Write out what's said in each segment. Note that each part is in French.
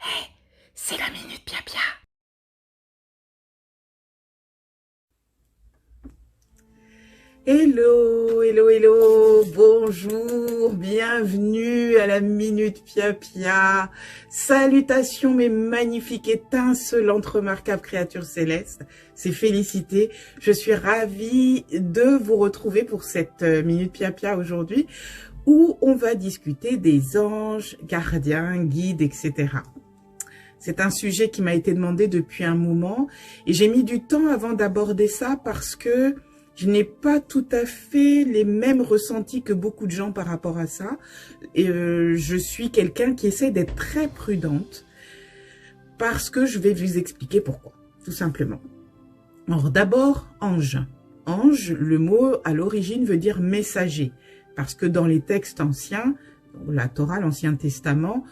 Hey, c'est la Minute Pia Pia. Hello, hello, hello, bonjour, bienvenue à la Minute Pia Pia. Salutations mes magnifiques, étincelantes, remarquables créatures célestes. C'est Félicité. Je suis ravie de vous retrouver pour cette Minute Pia Pia aujourd'hui où on va discuter des anges, gardiens, guides, etc. C'est un sujet qui m'a été demandé depuis un moment et j'ai mis du temps avant d'aborder ça parce que je n'ai pas tout à fait les mêmes ressentis que beaucoup de gens par rapport à ça. Et je suis quelqu'un qui essaie d'être très prudente parce que je vais vous expliquer pourquoi, tout simplement. Alors d'abord, ange. Ange, le mot à l'origine veut dire messager parce que dans les textes anciens, la Torah, l'Ancien Testament,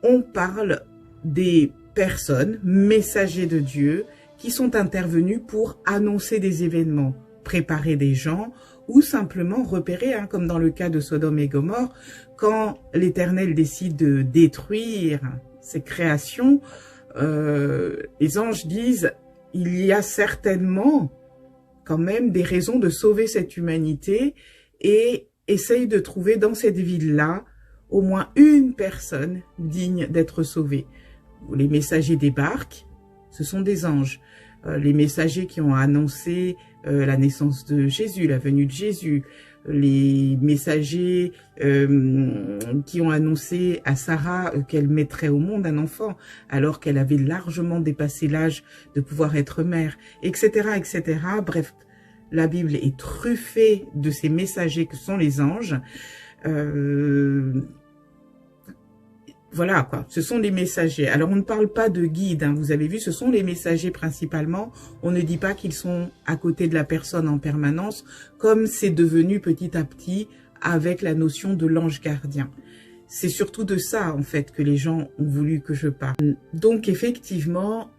on parle des personnes, messagers de Dieu, qui sont intervenus pour annoncer des événements, préparer des gens ou simplement repérer, comme dans le cas de Sodome et Gomorrhe, quand l'Éternel décide de détruire ses créations, les anges disent « il y a certainement quand même des raisons de sauver cette humanité » et essayent de trouver dans cette ville-là au moins une personne digne d'être sauvée. Les messagers débarquent, ce sont des anges. Les messagers qui ont annoncé la naissance de Jésus, la venue de Jésus. Les messagers qui ont annoncé à Sarah qu'elle mettrait au monde un enfant alors qu'elle avait largement dépassé l'âge de pouvoir être mère, etc., etc. Bref, la Bible est truffée de ces messagers que sont les anges. Voilà quoi, ce sont les messagers. Alors on ne parle pas de guides, vous avez vu, ce sont les messagers principalement. On ne dit pas qu'ils sont à côté de la personne en permanence, comme c'est devenu petit à petit avec la notion de l'ange gardien. C'est surtout de ça en fait que les gens ont voulu que je parle. Donc effectivement,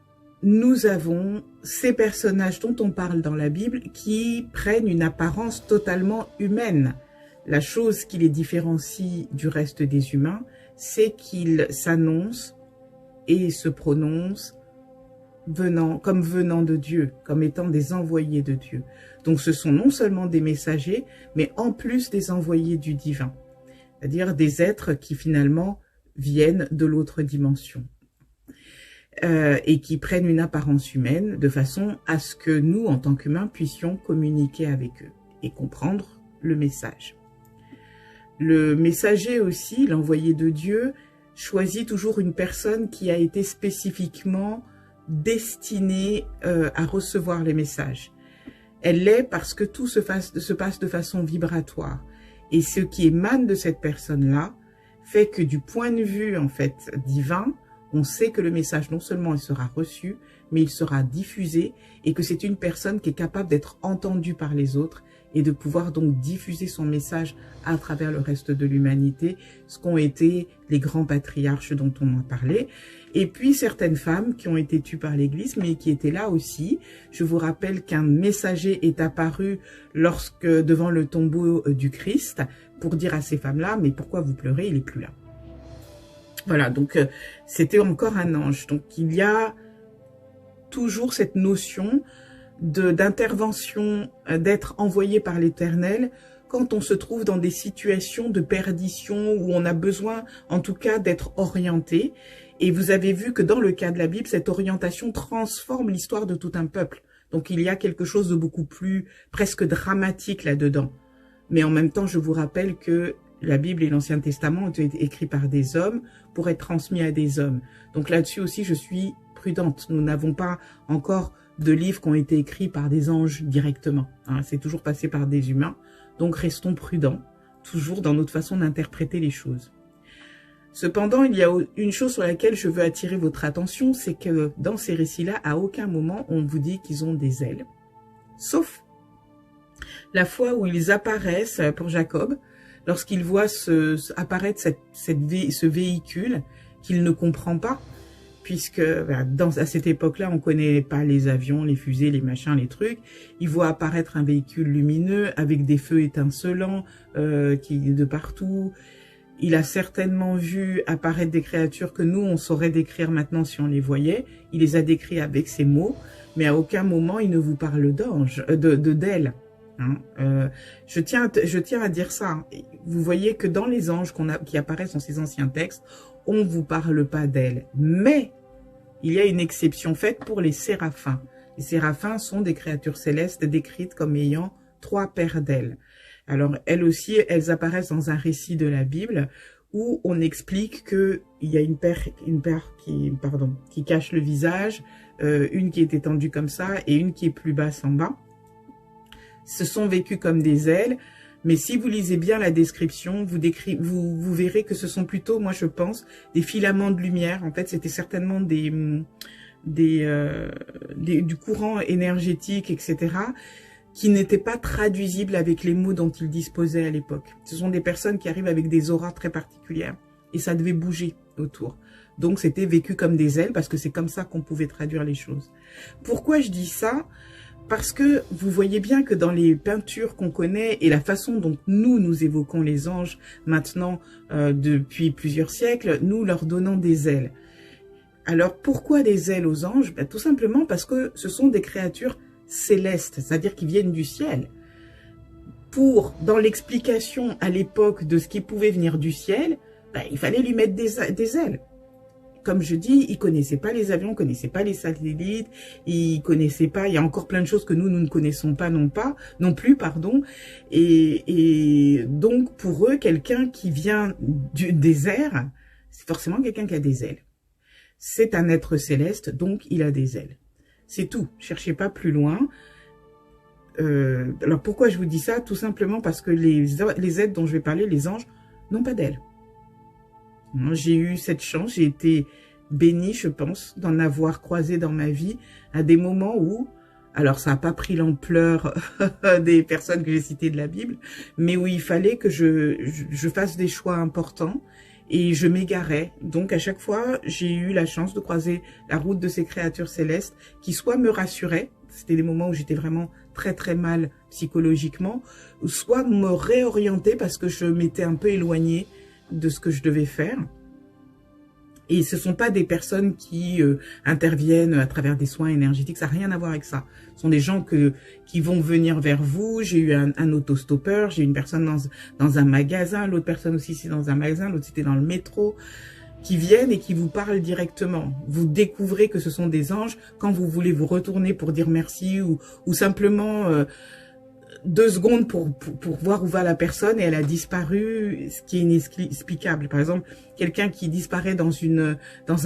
nous avons ces personnages dont on parle dans la Bible qui prennent une apparence totalement humaine. La chose qui les différencie du reste des humains, c'est qu'ils s'annoncent et se prononcent comme venant de Dieu, comme étant des envoyés de Dieu. Donc ce sont non seulement des messagers, mais en plus des envoyés du divin, c'est-à-dire des êtres qui finalement viennent de l'autre dimension et qui prennent une apparence humaine de façon à ce que nous, en tant qu'humains, puissions communiquer avec eux et comprendre le message. Le messager aussi, l'envoyé de Dieu, choisit toujours une personne qui a été spécifiquement destinée à recevoir les messages. Elle l'est parce que tout se passe de façon vibratoire. Et ce qui émane de cette personne-là fait que du point de vue en fait divin, on sait que le message non seulement il sera reçu, mais il sera diffusé et que c'est une personne qui est capable d'être entendue par les autres et de pouvoir donc diffuser son message à travers le reste de l'humanité, ce qu'ont été les grands patriarches dont on a parlé, et puis certaines femmes qui ont été tues par l'Église, mais qui étaient là aussi. Je vous rappelle qu'un messager est apparu devant le tombeau du Christ, pour dire à ces femmes-là, mais pourquoi vous pleurez, il n'est plus là. Voilà, donc c'était encore un ange. Donc il y a toujours cette notion d'intervention, d'être envoyé par l'Éternel quand on se trouve dans des situations de perdition où on a besoin en tout cas d'être orienté. Et vous avez vu que dans le cas de la Bible, cette orientation transforme l'histoire de tout un peuple. Donc il y a quelque chose de beaucoup plus presque dramatique là-dedans. Mais en même temps, je vous rappelle que la Bible et l'Ancien Testament ont été écrits par des hommes pour être transmis à des hommes. Donc là-dessus aussi, je suis prudente. Nous n'avons pas encore de livres qui ont été écrits par des anges directement. C'est toujours passé par des humains. Donc restons prudents, toujours dans notre façon d'interpréter les choses. Cependant, il y a une chose sur laquelle je veux attirer votre attention, c'est que dans ces récits-là, à aucun moment on vous dit qu'ils ont des ailes. Sauf la fois où ils apparaissent pour Jacob, lorsqu'il voit apparaître ce véhicule qu'il ne comprend pas, puisque à cette époque-là, on ne connaît pas les avions, les fusées, les machins, les trucs. Il voit apparaître un véhicule lumineux avec des feux étincelants qui de partout. il a certainement vu apparaître des créatures que nous, on saurait décrire maintenant si on les voyait. Il les a décrits avec ces mots, mais à aucun moment il ne vous parle d'ange, d'elle. Hein. Je tiens à dire ça. Vous voyez que dans les anges qui apparaissent dans ces anciens textes, on ne vous parle pas d'elle. Mais il y a une exception faite pour les séraphins. Les séraphins sont des créatures célestes décrites comme ayant 3 paires d'ailes. Alors, elles aussi, elles apparaissent dans un récit de la Bible où on explique qu'il y a une paire qui cache le visage, une qui est étendue comme ça et une qui est plus basse en bas. Ce sont vécus comme des ailes, mais si vous lisez bien la description, vous verrez que ce sont plutôt, moi je pense, des filaments de lumière. En fait, c'était certainement du courant énergétique, etc., qui n'étaient pas traduisibles avec les mots dont ils disposaient à l'époque. Ce sont des personnes qui arrivent avec des auras très particulières, et ça devait bouger autour. Donc c'était vécu comme des ailes, parce que c'est comme ça qu'on pouvait traduire les choses. Pourquoi je dis ça ? Parce que vous voyez bien que dans les peintures qu'on connaît et la façon dont nous évoquons les anges maintenant depuis plusieurs siècles, nous leur donnons des ailes. Alors pourquoi des ailes aux anges ? Tout simplement parce que ce sont des créatures célestes, c'est-à-dire qui viennent du ciel. Dans l'explication à l'époque de ce qui pouvait venir du ciel, il fallait lui mettre des ailes. Comme je dis, ils connaissaient pas les avions, ils connaissaient pas les satellites, ils connaissaient pas, il y a encore plein de choses que nous ne connaissons pas non plus, pardon. Et donc, pour eux, quelqu'un qui vient du désert, c'est forcément quelqu'un qui a des ailes. C'est un être céleste, donc il a des ailes. C'est tout, cherchez pas plus loin. Alors, pourquoi je vous dis ça? Tout simplement parce que les êtres dont je vais parler, les anges, n'ont pas d'ailes. J'ai eu cette chance, j'ai été bénie, je pense, d'en avoir croisé dans ma vie à des moments où, alors ça n'a pas pris l'ampleur des personnes que j'ai citées de la Bible, mais où il fallait que je fasse des choix importants et je m'égarais. Donc à chaque fois, j'ai eu la chance de croiser la route de ces créatures célestes qui soit me rassuraient, c'était des moments où j'étais vraiment très très mal psychologiquement, ou soit me réorienter parce que je m'étais un peu éloignée de ce que je devais faire. Et ce sont pas des personnes qui interviennent à travers des soins énergétiques, ça n'a rien à voir avec ça. Ce sont des gens qui vont venir vers vous. J'ai eu un autostoppeur, j'ai une personne dans un magasin, l'autre personne aussi c'est dans un magasin, l'autre c'était dans le métro, qui viennent et qui vous parlent directement. Vous découvrez que ce sont des anges quand vous voulez vous retourner pour dire merci ou simplement 2 secondes pour voir où va la personne et elle a disparu, ce qui est inexplicable. Par exemple, quelqu'un qui disparaît dans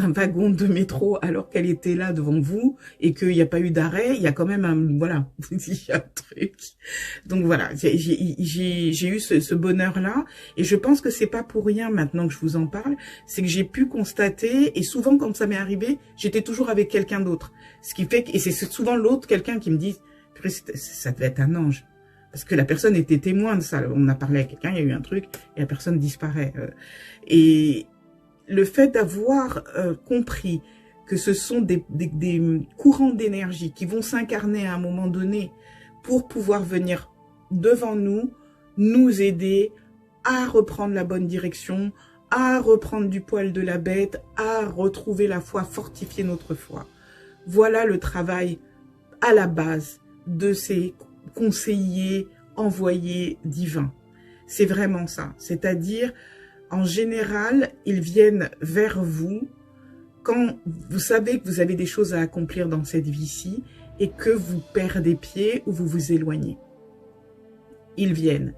un wagon de métro alors qu'elle était là devant vous et qu'il n'y a pas eu d'arrêt, il y a quand même il y a un truc. Donc voilà, j'ai eu ce bonheur-là et je pense que c'est pas pour rien maintenant que je vous en parle, c'est que j'ai pu constater, et souvent quand ça m'est arrivé, j'étais toujours avec quelqu'un d'autre. Ce qui fait et c'est souvent l'autre, quelqu'un qui me dit, ça devait être un ange. Parce que la personne était témoin de ça. On a parlé à quelqu'un, il y a eu un truc, et la personne disparaît. Et le fait d'avoir compris que ce sont des courants d'énergie qui vont s'incarner à un moment donné pour pouvoir venir devant nous aider à reprendre la bonne direction, à reprendre du poil de la bête, à retrouver la foi, fortifier notre foi. Voilà le travail à la base de ces conseillers, envoyés divins. C'est vraiment ça. C'est-à-dire, en général, ils viennent vers vous quand vous savez que vous avez des choses à accomplir dans cette vie-ci et que vous perdez pied ou vous vous éloignez. Ils viennent.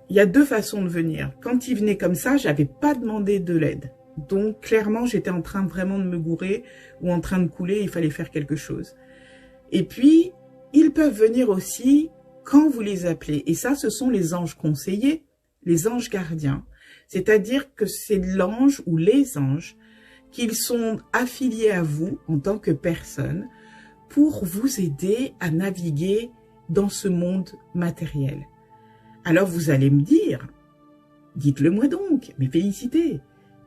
Il y a 2 façons de venir. Quand ils venaient comme ça, j'avais pas demandé de l'aide. Donc, clairement, j'étais en train vraiment de me gourer ou en train de couler, il fallait faire quelque chose. Et puis, ils peuvent venir aussi quand vous les appelez. Et ça, ce sont les anges conseillers, les anges gardiens. C'est-à-dire que c'est l'ange ou les anges qui sont affiliés à vous en tant que personne pour vous aider à naviguer dans ce monde matériel. Alors vous allez me dire, dites-le moi donc, mes félicités,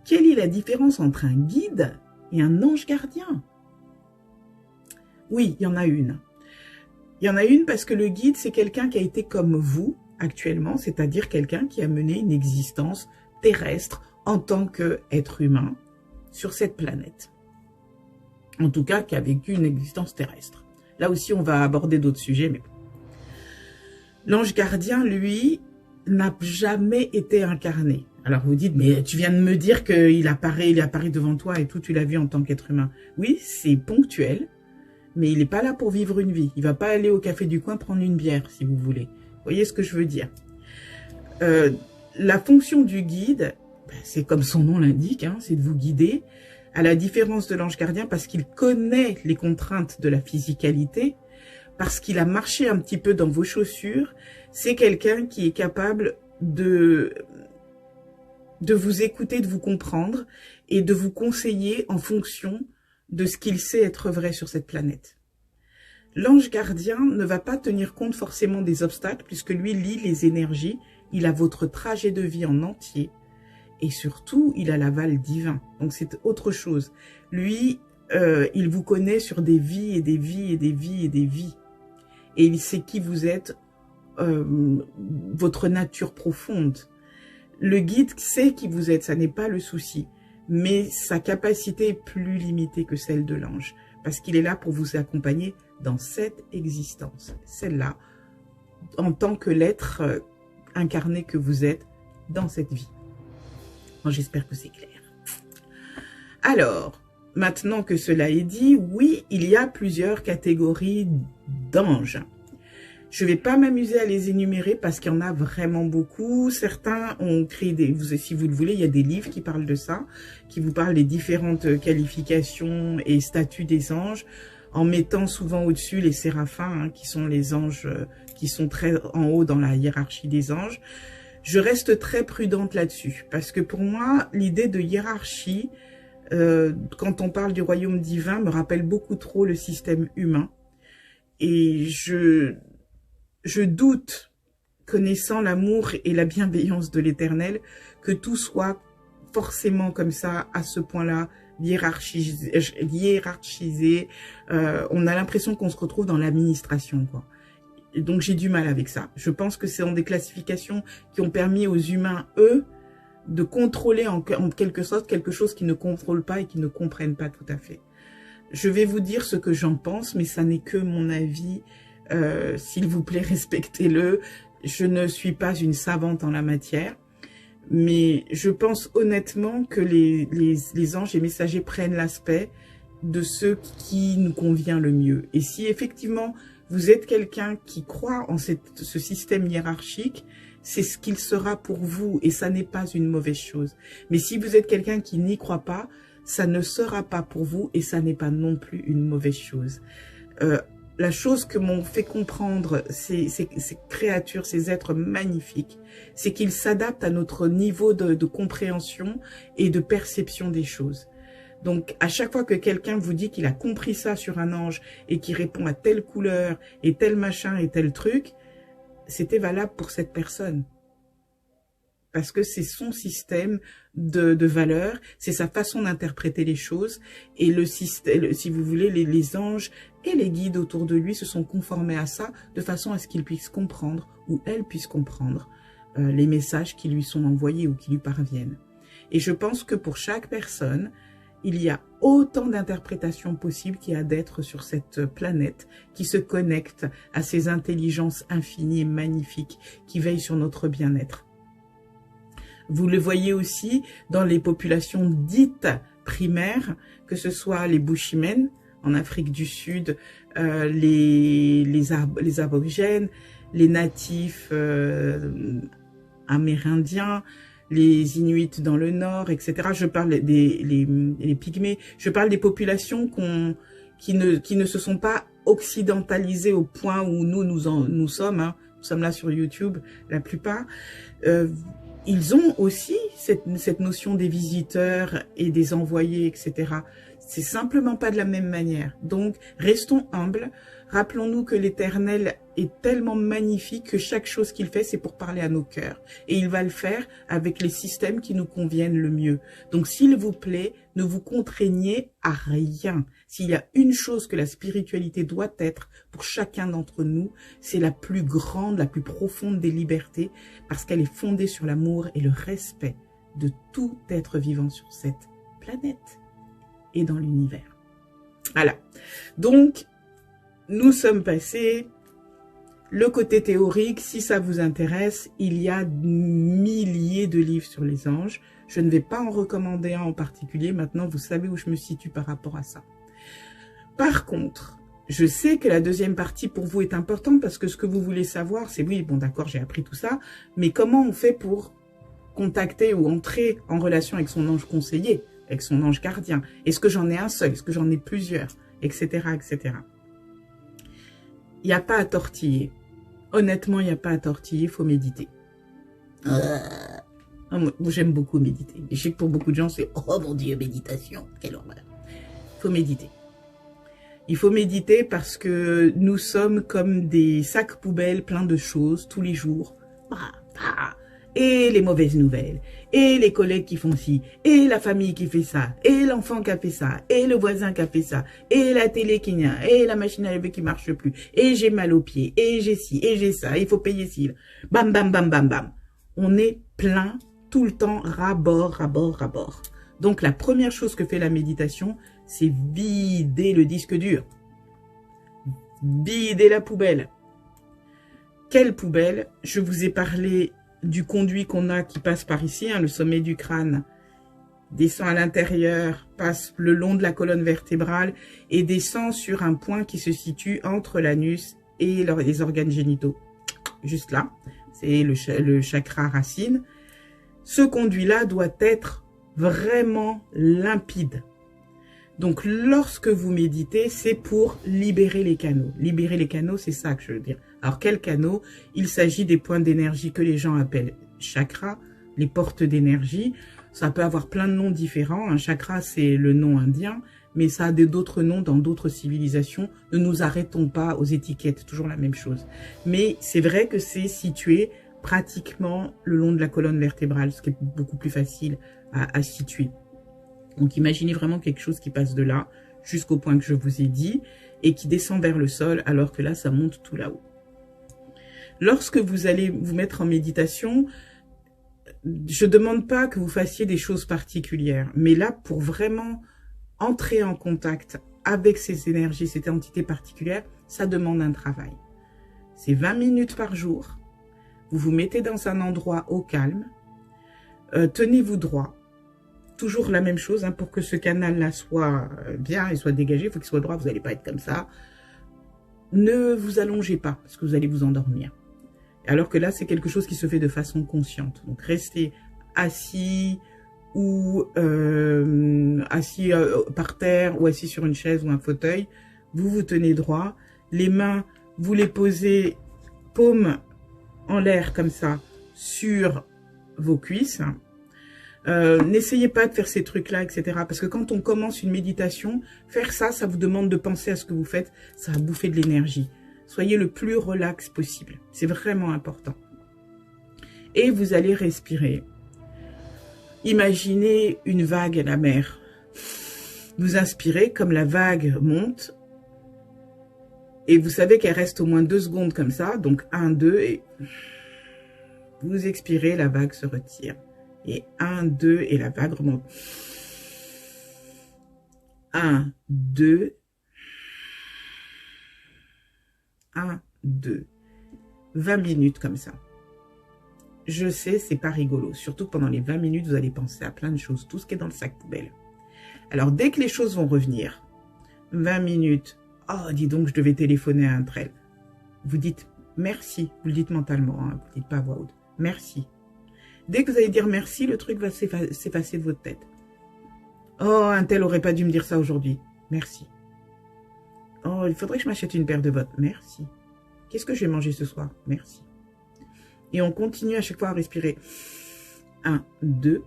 quelle est la différence entre un guide et un ange gardien? Oui, il y en a une. Il y en a une parce que le guide, c'est quelqu'un qui a été comme vous actuellement, c'est-à-dire quelqu'un qui a mené une existence terrestre en tant qu'être humain sur cette planète. En tout cas, qui a vécu une existence terrestre. Là aussi, on va aborder d'autres sujets, mais bon. L'ange gardien, lui, n'a jamais été incarné. Alors vous dites, mais tu viens de me dire qu'il apparaît, il apparaît devant toi et tout, tu l'as vu en tant qu'être humain. Oui, c'est ponctuel, mais il n'est pas là pour vivre une vie. Il va pas aller au café du coin prendre une bière, si vous voulez. Vous voyez ce que je veux dire? La fonction du guide, c'est comme son nom l'indique, hein, c'est de vous guider, à la différence de l'ange gardien, parce qu'il connaît les contraintes de la physicalité, parce qu'il a marché un petit peu dans vos chaussures. C'est quelqu'un qui est capable de vous écouter, de vous comprendre et de vous conseiller en fonction de ce qu'il sait être vrai sur cette planète. L'ange gardien ne va pas tenir compte forcément des obstacles puisque lui lit les énergies, il a votre trajet de vie en entier et surtout il a l'aval divin. Donc c'est autre chose. Lui, il vous connaît sur des vies et des vies et des vies et des vies. Et il sait qui vous êtes, votre nature profonde. Le guide sait qui vous êtes, ça n'est pas le souci. Mais sa capacité est plus limitée que celle de l'ange. Parce qu'il est là pour vous accompagner dans cette existence. Celle-là, en tant que l'être incarné que vous êtes dans cette vie. Bon, j'espère que c'est clair. Alors, maintenant que cela est dit, oui, il y a plusieurs catégories d'anges. Je ne vais pas m'amuser à les énumérer parce qu'il y en a vraiment beaucoup. Certains ont créé si vous le voulez, il y a des livres qui parlent de ça, qui vous parlent des différentes qualifications et statuts des anges, en mettant souvent au-dessus les séraphins, hein, qui sont les anges qui sont très en haut dans la hiérarchie des anges. Je reste très prudente là-dessus parce que pour moi, l'idée de hiérarchie, quand on parle du royaume divin, me rappelle beaucoup trop le système humain. Et je doute, connaissant l'amour et la bienveillance de l'Éternel, que tout soit forcément comme ça, à ce point-là, hiérarchisé. On a l'impression qu'on se retrouve dans l'administration, quoi. Et donc j'ai du mal avec ça. Je pense que c'est dans des classifications qui ont permis aux humains, eux, de contrôler en quelque sorte quelque chose qu'ils ne contrôlent pas et qu'ils ne comprennent pas tout à fait. Je vais vous dire ce que j'en pense, mais ça n'est que mon avis. S'il vous plaît, respectez-le. Je ne suis pas une savante en la matière, mais je pense honnêtement que les anges et messagers prennent l'aspect de ce qui nous convient le mieux. Et si effectivement vous êtes quelqu'un qui croit en ce système hiérarchique, c'est ce qu'il sera pour vous et ça n'est pas une mauvaise chose. Mais si vous êtes quelqu'un qui n'y croit pas, ça ne sera pas pour vous et ça n'est pas non plus une mauvaise chose. La chose que m'ont fait comprendre ces créatures, ces êtres magnifiques, c'est qu'ils s'adaptent à notre niveau de compréhension et de perception des choses. Donc, à chaque fois que quelqu'un vous dit qu'il a compris ça sur un ange et qu'il répond à telle couleur et tel machin et tel truc, c'était valable pour cette personne. Parce que c'est son système de valeurs, c'est sa façon d'interpréter les choses. Et le système, si vous voulez, les anges et les guides autour de lui se sont conformés à ça de façon à ce qu'ils puissent comprendre ou elles puissent comprendre les messages qui lui sont envoyés ou qui lui parviennent. Et je pense que pour chaque personne, il y a autant d'interprétations possibles qu'il y a d'êtres sur cette planète qui se connectent à ces intelligences infinies et magnifiques qui veillent sur notre bien-être. Vous le voyez aussi dans les populations dites primaires, que ce soit les Bushmen en Afrique du Sud, les aborigènes, les natifs amérindiens, les Inuits dans le nord, etc. Je parle les pygmées. Je parle des populations qui ne se sont pas occidentalisées au point où nous sommes. Hein. Nous sommes là sur YouTube, la plupart. Ils ont aussi cette notion des visiteurs et des envoyés, etc. C'est simplement pas de la même manière. Donc, restons humbles. Rappelons-nous que l'Éternel est tellement magnifique que chaque chose qu'il fait, c'est pour parler à nos cœurs. Et il va le faire avec les systèmes qui nous conviennent le mieux. Donc, s'il vous plaît, ne vous contraignez à rien. S'il y a une chose que la spiritualité doit être pour chacun d'entre nous, c'est la plus grande, la plus profonde des libertés, parce qu'elle est fondée sur l'amour et le respect de tout être vivant sur cette planète et dans l'univers. Voilà. Donc, nous sommes passés. Le côté théorique, si ça vous intéresse, il y a milliers de livres sur les anges. Je ne vais pas en recommander un en particulier. Maintenant, vous savez où je me situe par rapport à ça. Par contre, je sais que la deuxième partie pour vous est importante parce que ce que vous voulez savoir, c'est oui, bon d'accord, j'ai appris tout ça, mais comment on fait pour contacter ou entrer en relation avec son ange conseiller, avec son ange gardien? Est-ce que j'en ai un seul? Est-ce que j'en ai plusieurs? Etc., etc. Il n'y a pas à tortiller. Honnêtement, il n'y a pas à tortiller, il faut méditer. Moi, j'aime beaucoup méditer. Et je sais que pour beaucoup de gens, c'est « Oh mon Dieu, méditation, quelle horreur !» Il faut méditer. Il faut méditer parce que nous sommes comme des sacs poubelles pleins de choses tous les jours. Et les mauvaises nouvelles, et les collègues qui font ci, et la famille qui fait ça, et l'enfant qui a fait ça, et le voisin qui a fait ça, et la télé qui n'y a, et la machine à laver qui marche plus, et j'ai mal aux pieds, et j'ai ci, et j'ai ça, il faut payer ci. Bam, bam, bam, bam, bam. On est plein tout le temps, rabord, rabord, rabord. Donc la première chose que fait la méditation, c'est vider le disque dur. Vider la poubelle. Quelle poubelle? Je vous ai parlé du conduit qu'on a qui passe par ici, hein, le sommet du crâne, descend à l'intérieur, passe le long de la colonne vertébrale et descend sur un point qui se situe entre l'anus et les organes génitaux. Juste là, c'est le chakra racine. Ce conduit-là doit être vraiment limpide. Donc, lorsque vous méditez, c'est pour libérer les canaux. Libérer les canaux, c'est ça que je veux dire. Alors, quels canaux? Il s'agit des points d'énergie que les gens appellent chakras, les portes d'énergie. Ça peut avoir plein de noms différents. Un chakra, c'est le nom indien, mais ça a d'autres noms dans d'autres civilisations. Ne nous arrêtons pas aux étiquettes, toujours la même chose. Mais c'est vrai que c'est situé pratiquement le long de la colonne vertébrale, ce qui est beaucoup plus facile à situer. Donc, imaginez vraiment quelque chose qui passe de là jusqu'au point que je vous ai dit et qui descend vers le sol, alors que là, ça monte tout là-haut. Lorsque vous allez vous mettre en méditation, je ne demande pas que vous fassiez des choses particulières, mais là, pour vraiment entrer en contact avec ces énergies, cette entité particulière, ça demande un travail. C'est 20 minutes par jour. Vous vous mettez dans un endroit au calme. Tenez-vous droit. Toujours la même chose, hein, pour que ce canal-là soit bien et soit dégagé, il faut qu'il soit droit, vous n'allez pas être comme ça. Ne vous allongez pas, parce que vous allez vous endormir. Alors que là, c'est quelque chose qui se fait de façon consciente. Donc, restez assis ou assis par terre ou assis sur une chaise ou un fauteuil. Vous vous tenez droit. Les mains, vous les posez paumes en l'air comme ça sur vos cuisses. N'essayez pas de faire ces trucs-là, etc. Parce que quand on commence une méditation, faire ça, ça vous demande de penser à ce que vous faites. Ça va bouffer de l'énergie. Soyez le plus relax possible. C'est vraiment important. Et vous allez respirer. Imaginez une vague à la mer. Vous inspirez comme la vague monte. Et vous savez qu'elle reste au moins 2 secondes comme ça. Donc 1, 2 et vous expirez, la vague se retire. Et 1, 2 et la vague remonte. 1, 2. 1, 2. 20 minutes comme ça. Je sais, c'est pas rigolo. Surtout que pendant les 20 minutes, vous allez penser à plein de choses. Tout ce qui est dans le sac poubelle. Alors, dès que les choses vont revenir, 20 minutes. Oh, dis donc, je devais téléphoner à un tel. Vous dites merci. Vous le dites mentalement. Hein, vous ne dites pas à voix haute. Merci. Dès que vous allez dire merci, le truc va s'effacer de votre tête. Oh, un tel aurait pas dû me dire ça aujourd'hui. Merci. Oh, il faudrait que je m'achète une paire de bottes. Merci. Qu'est-ce que je vais manger ce soir? Merci. Et on continue à chaque fois à respirer. 1, 2.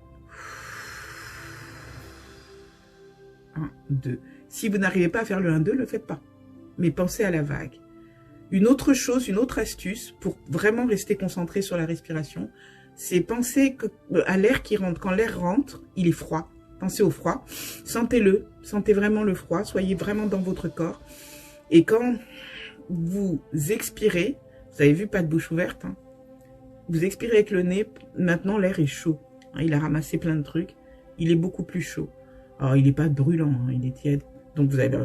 1, 2. Si vous n'arrivez pas à faire le 1, 2, ne le faites pas. Mais pensez à la vague. Une autre chose, une autre astuce pour vraiment rester concentré sur la respiration, c'est penser à l'air qui rentre. Quand l'air rentre, il est froid. Pensez au froid. Sentez-le. Sentez vraiment le froid. Soyez vraiment dans votre corps. Et quand vous expirez, vous avez vu, pas de bouche ouverte, hein, vous expirez avec le nez. Maintenant, l'air est chaud. Il a ramassé plein de trucs. Il est beaucoup plus chaud. Alors, il n'est pas brûlant, hein, il est tiède. Donc, vous avez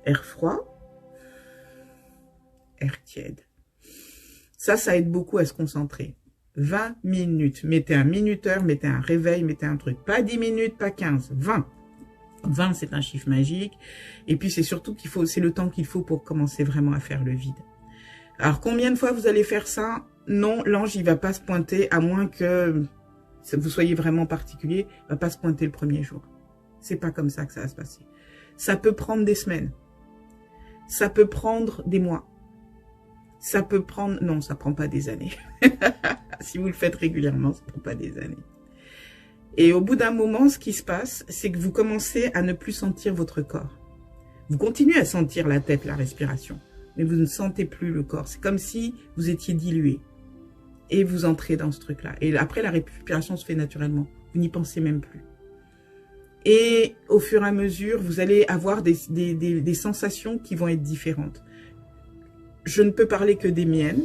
air froid, air tiède. Ça aide beaucoup à se concentrer. 20 minutes. Mettez un minuteur, mettez un réveil, mettez un truc. Pas 10 minutes, pas 15, 20. 20, c'est un chiffre magique. Et puis, c'est surtout qu'il faut, c'est le temps qu'il faut pour commencer vraiment à faire le vide. Alors, combien de fois vous allez faire ça? Non, l'ange, il va pas se pointer, à moins que vous soyez vraiment particulier, il va pas se pointer le premier jour. C'est pas comme ça que ça va se passer. Ça peut prendre des semaines. Ça peut prendre des mois. Ça peut prendre... Non, ça prend pas des années. Si vous le faites régulièrement, ça prend pas des années. Et au bout d'un moment, ce qui se passe, c'est que vous commencez à ne plus sentir votre corps. Vous continuez à sentir la tête, la respiration, mais vous ne sentez plus le corps. C'est comme si vous étiez dilué. Et vous entrez dans ce truc-là. Et après, la respiration se fait naturellement. Vous n'y pensez même plus. Et au fur et à mesure, vous allez avoir des sensations qui vont être différentes. Je ne peux parler que des miennes.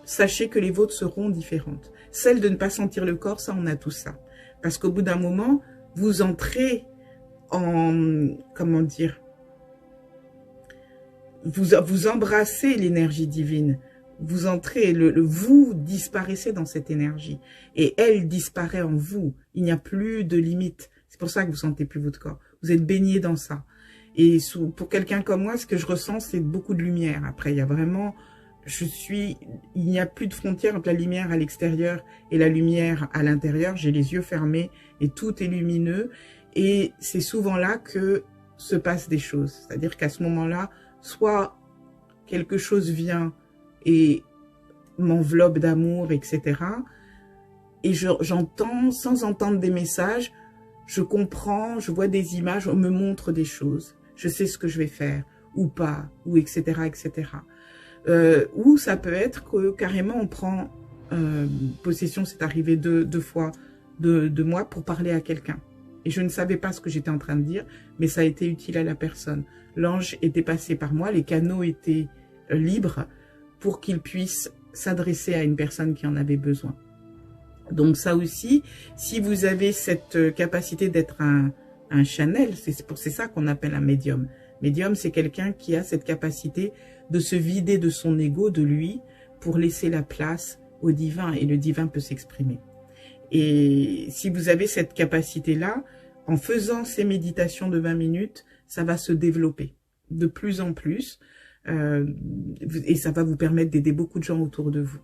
Sachez que les vôtres seront différentes. Celle de ne pas sentir le corps, ça, on a tout ça. Parce qu'au bout d'un moment, vous entrez en... Comment dire? Vous embrassez l'énergie divine. Vous entrez, vous disparaissez dans cette énergie. Et elle disparaît en vous. Il n'y a plus de limite. C'est pour ça que vous sentez plus votre corps. Vous êtes baigné dans ça. Et pour quelqu'un comme moi, ce que je ressens, c'est beaucoup de lumière. Après, il y a vraiment... il n'y a plus de frontière entre la lumière à l'extérieur et la lumière à l'intérieur. J'ai les yeux fermés et tout est lumineux. Et c'est souvent là que se passent des choses. C'est-à-dire qu'à ce moment-là, soit quelque chose vient et m'enveloppe d'amour, etc. Et j'entends, sans entendre des messages, je comprends, je vois des images, on me montre des choses. Je sais ce que je vais faire, ou pas, ou etc., etc. Ou ça peut être que carrément on prend possession, c'est arrivé deux fois de moi pour parler à quelqu'un. Et je ne savais pas ce que j'étais en train de dire, mais ça a été utile à la personne. L'ange était passé par moi, les canaux étaient libres pour qu'il puisse s'adresser à une personne qui en avait besoin. Donc ça aussi, si vous avez cette capacité d'être un channel, c'est ça qu'on appelle un médium. Médium, c'est quelqu'un qui a cette capacité de se vider de son ego, de lui, pour laisser la place au divin, et le divin peut s'exprimer. Et si vous avez cette capacité-là, en faisant ces méditations de 20 minutes, ça va se développer de plus en plus, et ça va vous permettre d'aider beaucoup de gens autour de vous.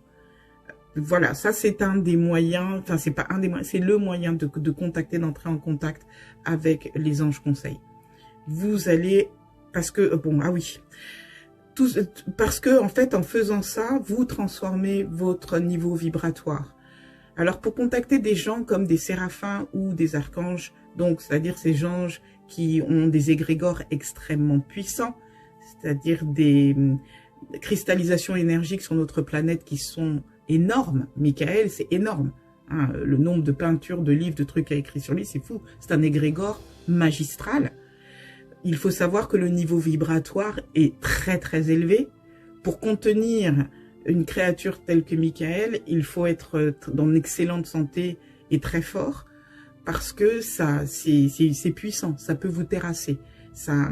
Voilà, ça c'est un des moyens, enfin c'est pas un des moyens, c'est le moyen de contacter, d'entrer en contact avec les anges conseils. Vous allez, parce que, bon, ah oui, parce que en fait en faisant ça, vous transformez votre niveau vibratoire. Alors pour contacter des gens comme des séraphins ou des archanges, donc c'est-à-dire ces anges qui ont des égrégores extrêmement puissants, c'est-à-dire des cristallisations énergiques sur notre planète qui sont énormes. Michael, c'est énorme. Hein, le nombre de peintures, de livres, de trucs à écrire sur lui, c'est fou. C'est un égrégore magistral. Il faut savoir que le niveau vibratoire est très très élevé. Pour contenir une créature telle que Michael, il faut être dans une excellente santé et très fort, parce que ça, c'est puissant, ça peut vous terrasser, ça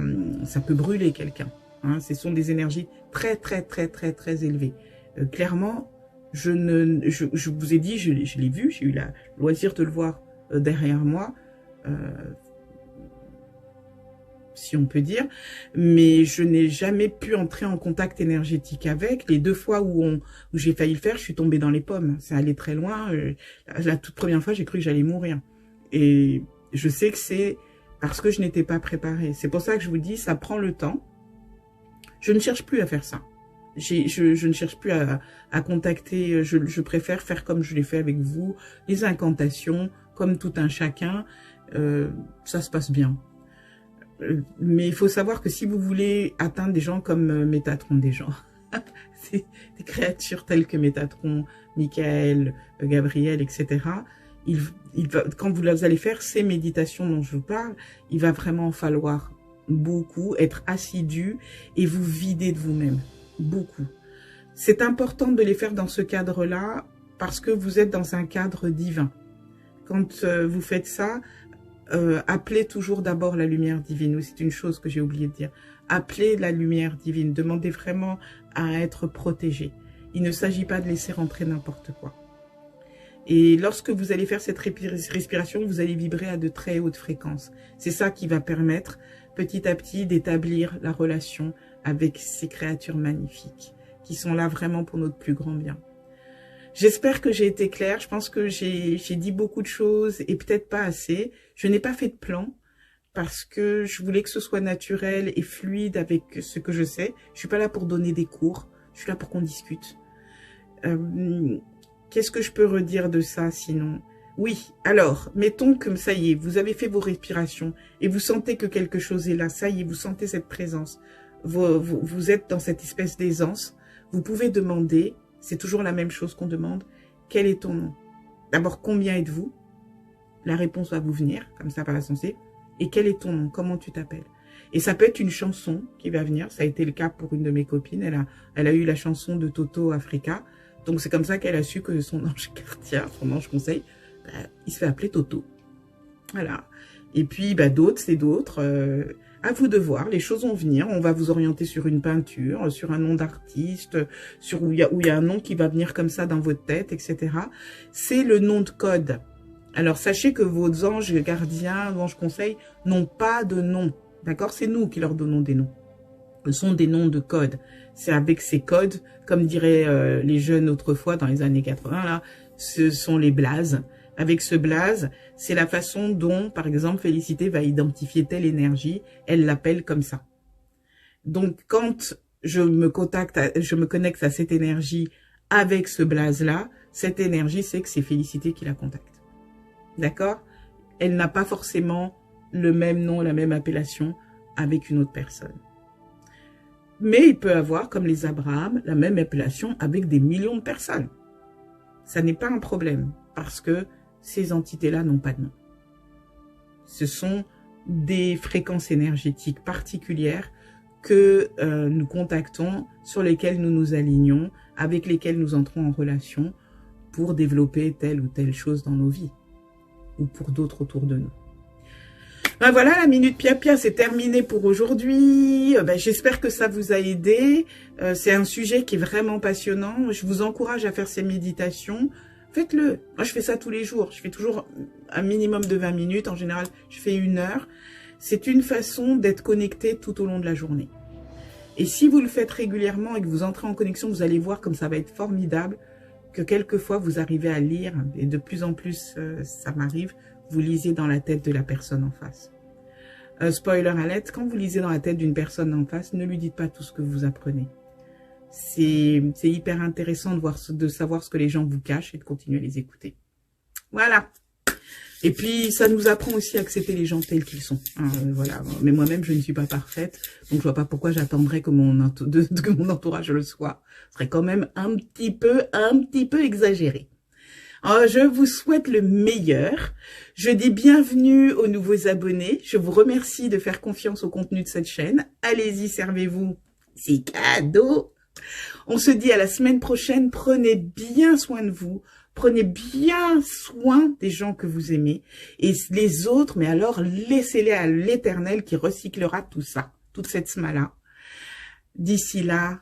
peut brûler quelqu'un. Hein, ce sont des énergies très très très très très élevées. Clairement, je vous ai dit, je l'ai vu, j'ai eu le loisir de le voir derrière moi, si on peut dire, mais je n'ai jamais pu entrer en contact énergétique avec. Les 2 fois où j'ai failli le faire, je suis tombée dans les pommes. Ça allait très loin. La toute première fois, j'ai cru que j'allais mourir. Et je sais que c'est parce que je n'étais pas préparée. C'est pour ça que je vous dis, ça prend le temps. Je ne cherche plus à faire ça. Je ne cherche plus à contacter. Je préfère faire comme je l'ai fait avec vous, les incantations, comme tout un chacun. Ça se passe bien. Mais il faut savoir que si vous voulez atteindre des gens comme Métatron, des créatures telles que Métatron, Michael, Gabriel, etc., quand vous allez faire ces méditations dont je vous parle, il va vraiment falloir beaucoup être assidu et vous vider de vous-même. Beaucoup. C'est important de les faire dans ce cadre-là parce que vous êtes dans un cadre divin. quand vous faites ça, appelez toujours d'abord la lumière divine. C'est une chose que j'ai oublié de dire. Appelez la lumière divine. Demandez vraiment à être protégé. Il ne s'agit pas de laisser rentrer n'importe quoi. Et lorsque vous allez faire cette respiration, vous allez vibrer à de très hautes fréquences. C'est ça qui va permettre petit à petit d'établir la relation avec ces créatures magnifiques qui sont là vraiment pour notre plus grand bien. J'espère que j'ai été claire. Je pense que j'ai dit beaucoup de choses et peut-être pas assez. Je n'ai pas fait de plan parce que je voulais que ce soit naturel et fluide avec ce que je sais. Je suis pas là pour donner des cours. Je suis là pour qu'on discute. Qu'est-ce que je peux redire de ça sinon? Oui, alors, mettons que ça y est, vous avez fait vos respirations et vous sentez que quelque chose est là. Ça y est, vous sentez cette présence. Vous êtes dans cette espèce d'aisance. Vous pouvez demander, c'est toujours la même chose qu'on demande, quel est ton nom? D'abord, combien êtes-vous? La réponse va vous venir, comme ça par la sensée. Et quel est ton nom? Comment tu t'appelles? Et ça peut être une chanson qui va venir. Ça a été le cas pour une de mes copines. Elle a eu la chanson de Toto Africa. Donc c'est comme ça qu'elle a su que son ange gardien, son ange conseil, il se fait appeler Toto. Voilà. Et puis d'autres, c'est d'autres. À vous de voir, les choses vont venir. On va vous orienter sur une peinture, sur un nom d'artiste, sur où il y a un nom qui va venir comme ça dans votre tête, etc. C'est le nom de code. Alors sachez que vos anges gardiens, anges conseils n'ont pas de nom. D'accord? C'est nous qui leur donnons des noms. Ce sont des noms de code. C'est avec ces codes, comme diraient les jeunes autrefois dans les années 80, là, ce sont les blazes. Avec ce blaze, c'est la façon dont, par exemple, Félicité va identifier telle énergie, elle l'appelle comme ça. Donc, quand je me connecte à cette énergie avec ce blaze-là, cette énergie, c'est que c'est Félicité qui la contacte. D'accord? Elle n'a pas forcément le même nom, la même appellation avec une autre personne. Mais il peut avoir, comme les Abraham, la même appellation avec des millions de personnes. Ça n'est pas un problème, parce que ces entités-là n'ont pas de nom. Ce sont des fréquences énergétiques particulières que nous contactons, sur lesquelles nous nous alignons, avec lesquelles nous entrons en relation pour développer telle ou telle chose dans nos vies, ou pour d'autres autour de nous. Voilà, la Minute Pia-Pia, c'est terminé pour aujourd'hui. J'espère que ça vous a aidé. C'est un sujet qui est vraiment passionnant. Je vous encourage à faire ces méditations. Faites-le. Moi, je fais ça tous les jours. Je fais toujours un minimum de 20 minutes. En général, je fais 1 heure. C'est une façon d'être connecté tout au long de la journée. Et si vous le faites régulièrement et que vous entrez en connexion, vous allez voir comme ça va être formidable, que quelquefois vous arrivez à lire, et de plus en plus ça m'arrive, vous lisez dans la tête de la personne en face. Spoiler alert, quand vous lisez dans la tête d'une personne en face, ne lui dites pas tout ce que vous apprenez. C'est hyper intéressant de savoir ce que les gens vous cachent et de continuer à les écouter. Voilà. Et puis, ça nous apprend aussi à accepter les gens tels qu'ils sont. Voilà. Mais moi-même, je ne suis pas parfaite. Donc, je vois pas pourquoi j'attendrais que mon entourage le soit. Ce serait quand même un petit peu exagéré. Alors, je vous souhaite le meilleur. Je dis bienvenue aux nouveaux abonnés. Je vous remercie de faire confiance au contenu de cette chaîne. Allez-y, servez-vous. C'est cadeau. On se dit à la semaine prochaine. Prenez bien soin de vous. Prenez bien soin des gens que vous aimez. Et les autres, mais alors laissez-les à l'Éternel qui recyclera tout ça. Toute cette sma-là. D'ici là,